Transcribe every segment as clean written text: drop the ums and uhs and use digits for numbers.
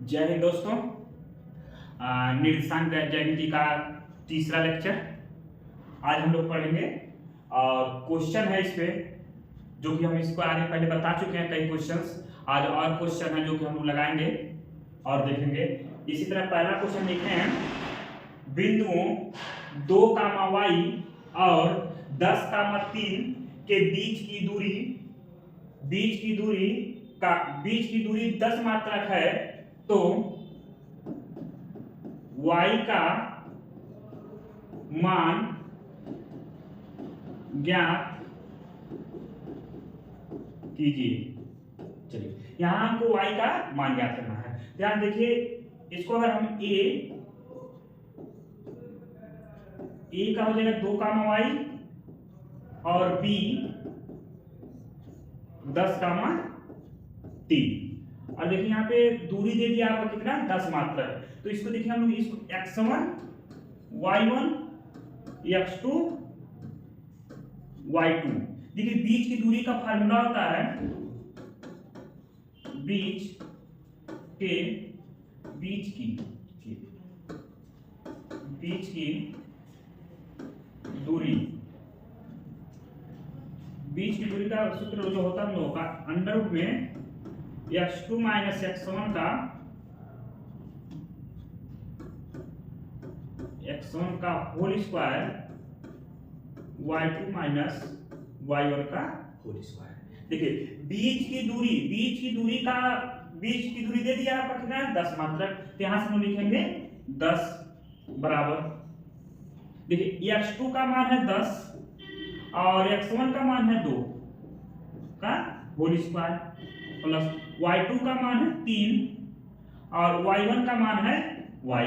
जय हिंद दोस्तों। निर्देशांक ज्यामिति का तीसरा लेक्चर आज हम लोग पढ़ेंगे और क्वेश्चन है इस पे जो कि हम इसको आगे पहले बता चुके हैं कई क्वेश्चंस। आज और क्वेश्चन है जो कि हम लोग लगाएंगे और देखेंगे। इसी तरह पहला क्वेश्चन लिखे हैं, बिंदुओं 2, y और 10, 3 के बीच की दूरी 10 मात्रक है, तो y का मान ज्ञात कीजिए। चलिए यहां हमको y का मान ज्ञात करना है। ध्यान देखिए, इसको अगर हम a का हो जाएगा 2, y और b 10, 3 और देखिए यहाँ पे दूरी दे दिया आपका कितना 10 मात्रक। तो इसको देखिए हम लोग इसको x1 y1 x2 y2। देखिए बीच की दूरी का फार्मूला होता है बीच की दूरी का सूत्र जो होता है हम लोगों का अंडर रूट में x2 माइनस x1 का whole square y2 minus y1 का होल स्क्वायर। देखिए बीच की दूरी दे दिया आपका कितना है 10 मात्रक। तो यहां से हम लिखेंगे 10 बराबर, देखिए x2 का मान है 10 और x1 का मान है 2 का होल स्क्वायर प्लस y2 का मान है 3 और y1 का मान है y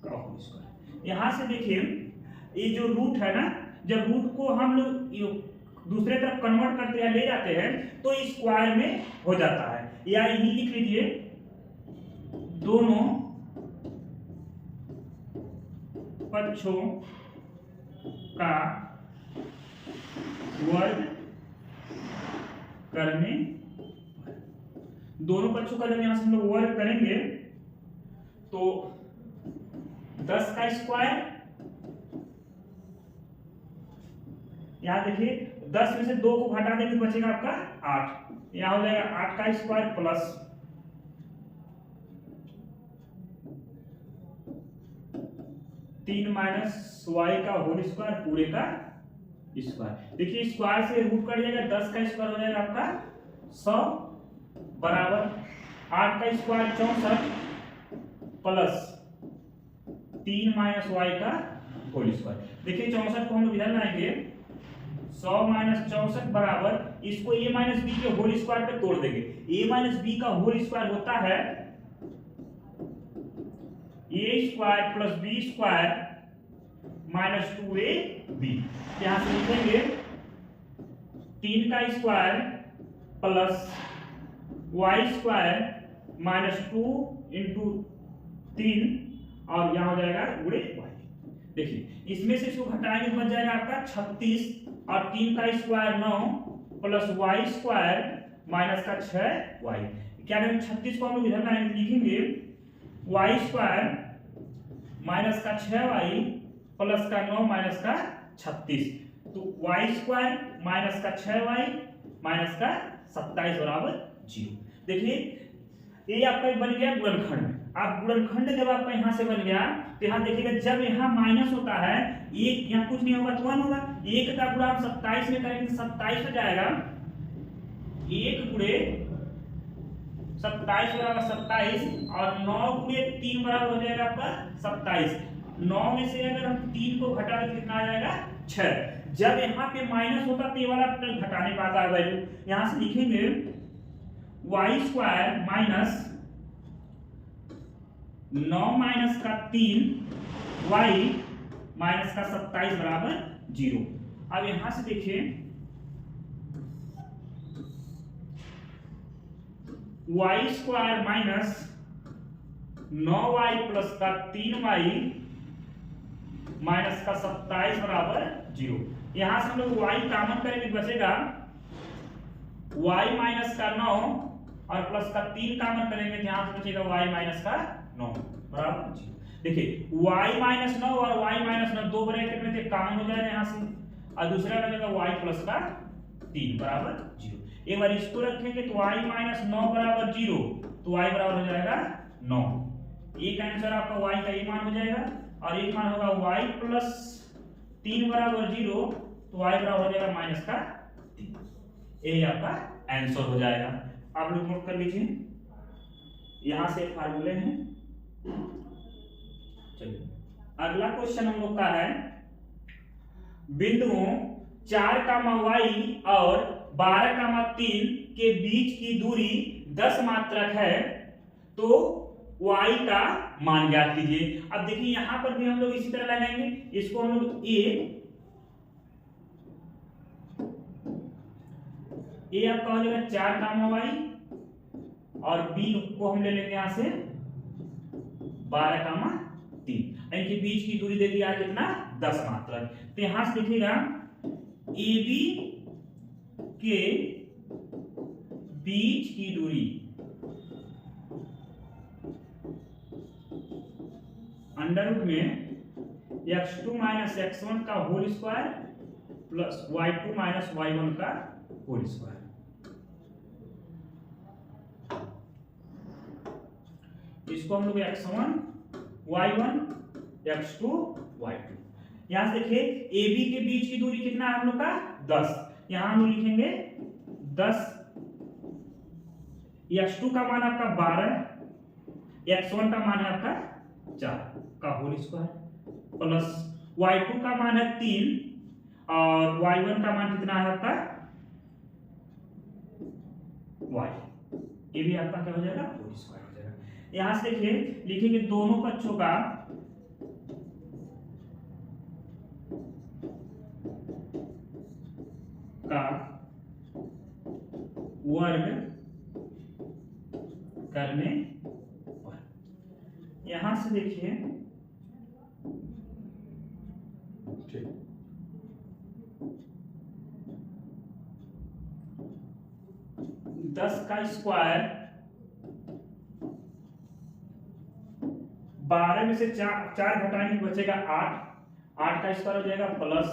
का होल स्क्वायर। यहां से देखिए ये जो रूट है ना, जब रूट को हम लोग दूसरे तरफ कन्वर्ट करते हैं ले जाते हैं तो स्क्वायर में हो जाता है। या यही लिख लीजिए, दोनों पक्षों का वर्ग करने, दोनों पक्षों का जब यहां से हम लोग वर्ग करेंगे तो 10 का स्क्वायर, यहां देखिए 10 में से 2 को घटा देंगे तो बचेगा आपका 8। यहां हो जाएगा 8 का स्क्वायर प्लस 3 माइनस y का होल स्क्वायर पूरे का स्क्वायर। देखिए स्क्वायर से रूट कट जाएगा, 10 का स्क्वायर हो जाएगा आपका 100 बराबर 8 का स्क्वायर 64 प्लस 3 माइनस y का होल स्क्वायर। देखिए 64 को हम लोग इधर लाएंगे, 100 माइनस 64 बराबर, इसको a माइनस b के होल स्क्वायर पे तोड़ देंगे। a माइनस b का होल स्क्वायर होता है a square plus b square minus 2ab। यहां से लिखेंगे 3 का square plus y square minus 2 into 3 और यहां हो जाएगा गुणे y। देखिए इसमें से इसको घटाएंगे तो बच जाएगा आपका 36 और 3 का square 9 plus y square minus का 6y। क्या करेंगे 36 को हम लोग इधर लाएंगे, लिखेंगे y स्क्वायर माइनस का 6y प्लस का 9 माइनस का 36। तो y स्क्वायर माइनस का 6y माइनस का 27 बराबर 0। देखिए ये आपका बन गया गुणनखंड। आप गुणनखंड जब आपका यहां से बन गया तो यहां देखिएगा जब यहां माइनस होता है एक, यहां कुछ नहीं होगा तो 1 होगा। 1 का गुणा आप 27 में करेंगे 27 हो जाएगा, 1 गुणे 27 बराबर 27 और 9 गुणे 3 बराबर हो जाएगा आपका 27। 9 में से अगर हम 3 को घटा दें कितना आ जाएगा 6। जब यहाँ पे माइनस होता तो ये वाला घटाने का आता है वैल्यू। यहां से लिखेंगे y स्क्वायर माइनस 9 माइनस का 3 y माइनस का 27 बराबर 0। अब यहां से देखिए y square minus 9y plus का 3y माइनस का 27 बराबर 0। यहां से हम लोग y कॉमन करेंगे बचेगा y माइनस का 9 और प्लस का 3 कॉमन करेंगे तो यहाँ से बचेगा y माइनस का 9 बराबर 0। देखिए y माइनस 9 और y माइनस 9 दो ब्रैकेट में थे, कॉमन हो जाएगा यहाँ से, और दूसरा बचेगा y प्लस का 3 बराबर 0। एक बार इसको रखेंगे तो y माइनस 9 बराबर 0, तो y बराबर हो जाएगा 9। एक आंसर आपका y का ये मान हो जाएगा, और एक मान होगा y प्लस 3 बराबर 0, तो y बराबर हो जाएगा माइनस का 3। यही आपका आंसर हो जाएगा। आप लोग नोट कर लीजिए, यहां से फार्मूले हैं। चलिए अगला क्वेश्चन हम लोग का है, बिंदुओं 4, y और 12, 3 के बीच की दूरी 10 मात्रक है, तो y का मान ज्ञात कीजिए। अब देखिए यहां पर भी हम लोग इसी तरह लगाएंगे, इसको हम लोग ए आपका हो जाएगा 4, y और b को हम ले लेंगे यहां से 12, 3। इनके बीच की दूरी दे दिया कितना 10 मात्रक। तो यहां से देखिएगा AB के बीच की दूरी अंडर रूट में x2 माइनस x1 का whole square plus y2 minus y1 का होल स्क्वायर। इसको हम लोग x1 y1 x2 y2। यहां से देखिए AB के बीच की दूरी कितना है हम लोग का 10, यहां हम लोग लिखेंगे 10, x2 का मान आपका 12, x1 का मान है आपका 4 का होल स्क्वायर प्लस y2 का मान है 3 और y1 का मान कितना है आपका y। ये भी आपका क्या हो जाएगा होल स्क्वायर हो जाएगा। यहां से देखिए लिखेंगे दोनों पक्षों का वर्ग करने पर। यहां से देखिए 10 का स्क्वायर 12 में से 4 घटाएंगे बचेगा 8 का स्क्वायर हो जाएगा प्लस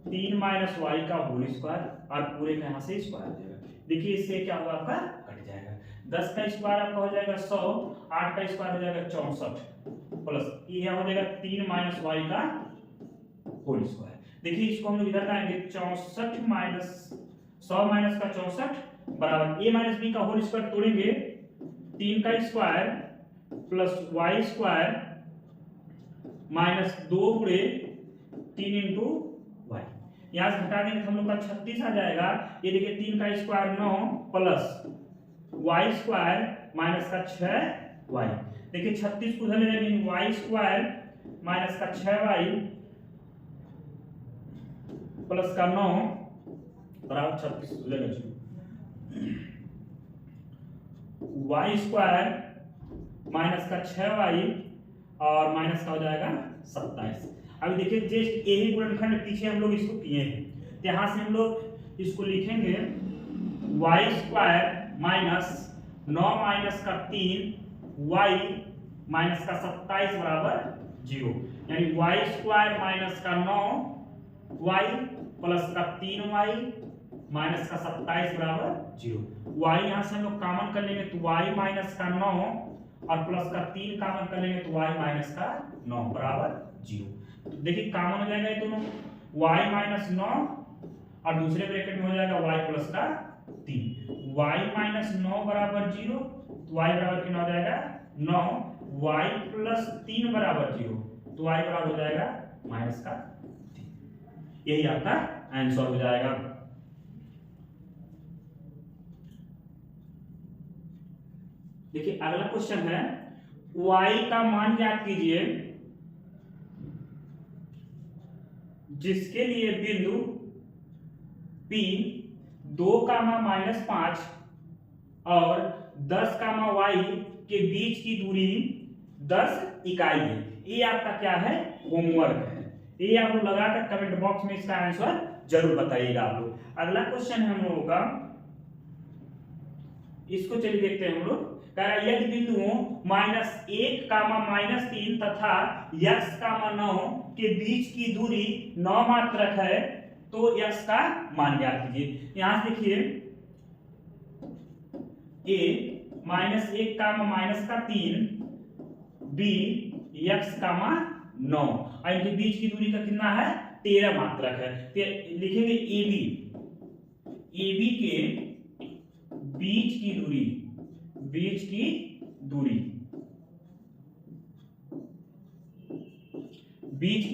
3 माइनस y का होल स्क्वायर और पूरे का यहां से स्क्वायर हो जाएगा। देखिए इससे क्या होगा आपका कट जाएगा। 10 का स्क्वायर आपका हो जाएगा 100, 8 का स्क्वायर हो जाएगा 64 प्लस ये हो जाएगा 3 माइनस y का होल स्क्वायर। देखिए इसको हम लोग इधर लाएंगे 64 माइनस 100 माइनस का 64 बराबर a माइनस b का होल स्क्वायर तोड़ेंगे 3 का square plus y square minus 2 गुणे 3 इंटू y। यहां से घटा देंगे तो हम लोग का 36 आ जाएगा। ये देखिए 3 का square 9 plus y square minus का 6y। देखिए 36 को उधर ले जाएंगे y स्क्वायर माइनस का 6y प्लस का 9 बराबर 36 ले लीजिए y स्क्वायर माइनस का 6y और माइनस का हो जाएगा 27। अभी देखिए जस्ट यही गुणनखंड पीछे हम लोग इसको किए हैं, तो यहां से हम लोग इसको लिखेंगे y स्क्वायर माइनस 9 माइनस का 3 y माइनस का 27 बराबर 0। यानी y स्क्वायर माइनस का 9 y प्लस का 3y माइनस का 27 बराबर 0। y यहां से हम लोग कॉमन कर लेंगे तो y माइनस का 9 और प्लस का 3 कॉमन कर लेंगे तो y माइनस का 9 बराबर 0। तो देखिए कॉमन हो जाएगा ये दोनों y माइनस 9 और दूसरे ब्रैकेट में हो जाएगा y प्लस का 3। y माइनस 9 बराबर 0 तो y बराबर कितना हो जाएगा 9, y प्लस 3 बराबर 0 तो y बराबर हो जाएगा माइनस का 3। यही आपका आंसर हो जाएगा। देखिए अगला क्वेश्चन है y का मान ज्ञात कीजिए जिसके लिए बिंदु P 2, -5 और 10, y के बीच की दूरी 10 इकाई है। ये आपका क्या है होमवर्क है, ये आप लोग लगाकर कमेंट बॉक्स में इसका आंसर जरूर बताइएगा आप लोग। अगला क्वेश्चन है हम लोगों का इसको चलिए देखते हैं हम लोग। कह रहा है यदि बिंदुओं -1, -3 तथा x, 9 के बीच की दूरी 9 मात्रक है तो x का मान ज्ञात कीजिए। यहां से देखिए a -1, -3, b x, 9 और इनके बीच की दूरी का कितना है 13 मात्रक है। तो लिखेंगे AB के बीच की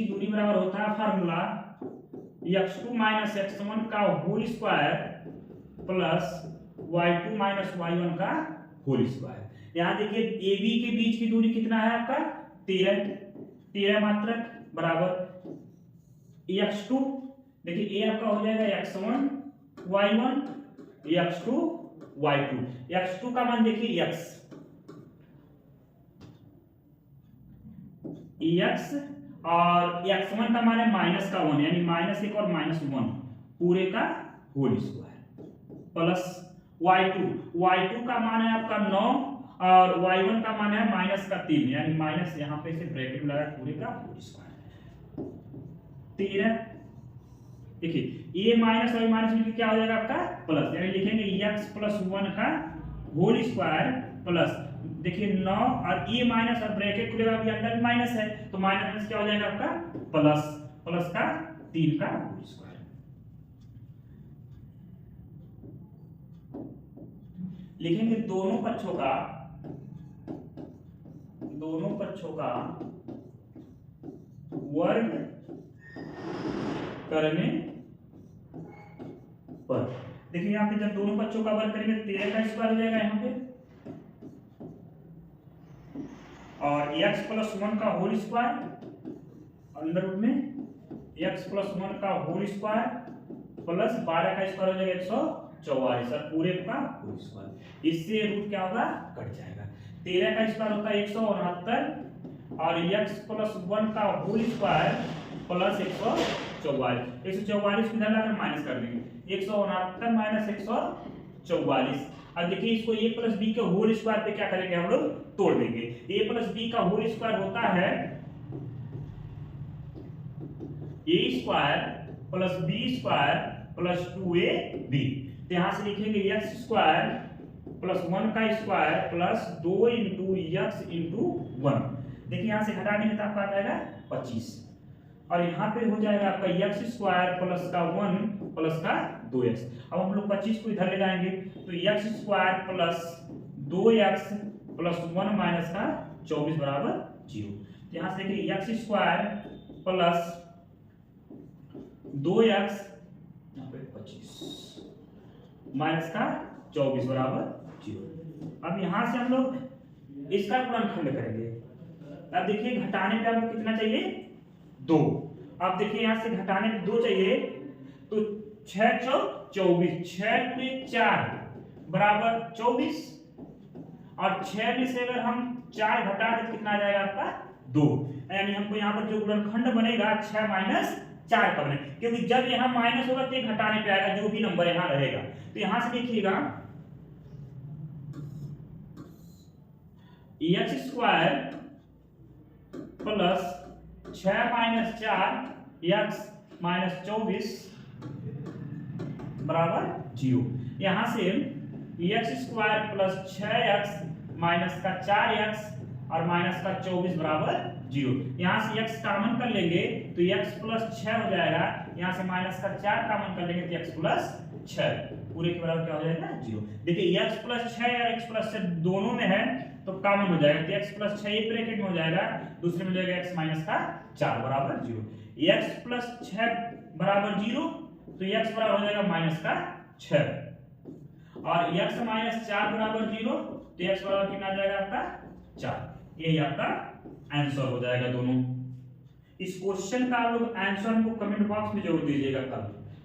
दूरी बराबर होता है फार्मूला x2 - x1 का whole square plus y2 - y1 का होल स्क्वायर। यहां देखिए AB के बीच की दूरी कितना है आपका 13 मात्रक बराबर x2, देखिए a आपका हो जाएगा x1 y1 x2 y2। x2 का मान देखिए x और x1 का मान है -1 यानी -1 और -1 पूरे का होल स्क्वायर प्लस y2 का मान है आपका 9 और y1 का मान है -3 यानी माइनस यहां पे से ब्रैकेट लगा पूरे का होल स्क्वायर 13। देखिए a माइनस और माइनस मिलकर क्या हो जाएगा आपका प्लस, यानी लिखेंगे x + 1 का होल स्क्वायर प्लस देखिए 9 और a माइनस और ब्रैकेट खुलेगा अभी अंदर माइनस है तो माइनस क्या हो जाएगा आपका प्लस का 3 का होल स्क्वायर। लिखेंगे दोनों पक्षों का वर्ग करने पर, देखिए यहाँ पे जब दोनों पक्षों का वर्ग करेंगे 13 का स्क्वायर हो जाएगा यहाँ पे और x + 1 का होल स्क्वायर अंडर रूट में x + 1 का होल स्क्वायर प्लस 12 का स्क्वायर हो जाएगा 144 और पूरे का होल स्क्वायर। इससे रूट क्या होगा कट जाएगा। 13 का स्क्वायर होता है 169 और x + 1 का होल स्क्वायर प्लस 144 को इधर लाकर माइनस कर देंगे 169 - 144। अब देखिए इसको a + b के होल स्क्वायर पे क्या करेंगे हम लोग तोड़ देंगे। a + b का होल स्क्वायर होता है a² + b² + 2ab। तो यहां से लिखेंगे x² + 1 का स्क्वायर प्लस 2 × x × 1। देखिए यहां से घटा देंगे तो आपका आ जाएगा 25 और यहाँ पे हो जाएगा आपका x² + का 1 प्लस का 2x। अब हम लोग 25 को इधर ले जाएंगे तो x² + 2x + 1 माइनस का 24 बराबर 0। यहाँ से देखिए x² + 2x यहाँ पे 25 माइनस का 24 बराबर 0। अब यहाँ से हम लोग इसका गुणनखंड करेंगे। अब देखिए घटाने पे आपको कितना चाहिए 2। अब देखिए यहाँ से घटाने पे 2 चाहिए तो 6 × 24 6 × 4 बराबर 24 और 6 में से अगर हम 4 घटा दें तो कितना आ जाएगा आपका 2। यानी हमको यहाँ पर जो गुणनखंड बनेगा 6 - 4 का बनेगा, क्योंकि जब यहाँ माइनस होगा तो ये घटाने पे आएगा जो भी नंबर यहाँ रहेगा। तो यहाँ से देखिएगा x² प्लस 6 - 4 x - 24 बराबर 0। यहाँ से x² प्लस 6x माइनस का 4x और माइनस का 24 बराबर 0। यहाँ से x कॉमन कर लेंगे तो x + 6 हो जाएगा। यहाँ से माइनस का 4 कॉमन कर लेंगे तो x + 6 पूरे के बराबर क्या हो जाएगा 0। देखिए x + 6 और x + 6 दोनों में है तो कॉमन हो जाएगा तो x + 6 एक ब्रैकेट में हो जाएगा, दूसरे में हो जाएगा x - 4 बराबर 0। x + 6 बराबर 0 तो x बराबर हो जाएगा -6 और x - 4 बराबर 0 तो x बराबर कितना आ जाएगा आपका 4। यही आपका आंसर हो जाएगा दोनों। इस क्वेश्चन का आप लोग आंसर हमको कमेंट बॉक्स में जरूर दीजिएगा, कल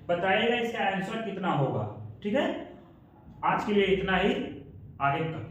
बताइएगा इसका आंसर कितना होगा। ठीक है, आज के लिए इतना ही, आगे कल।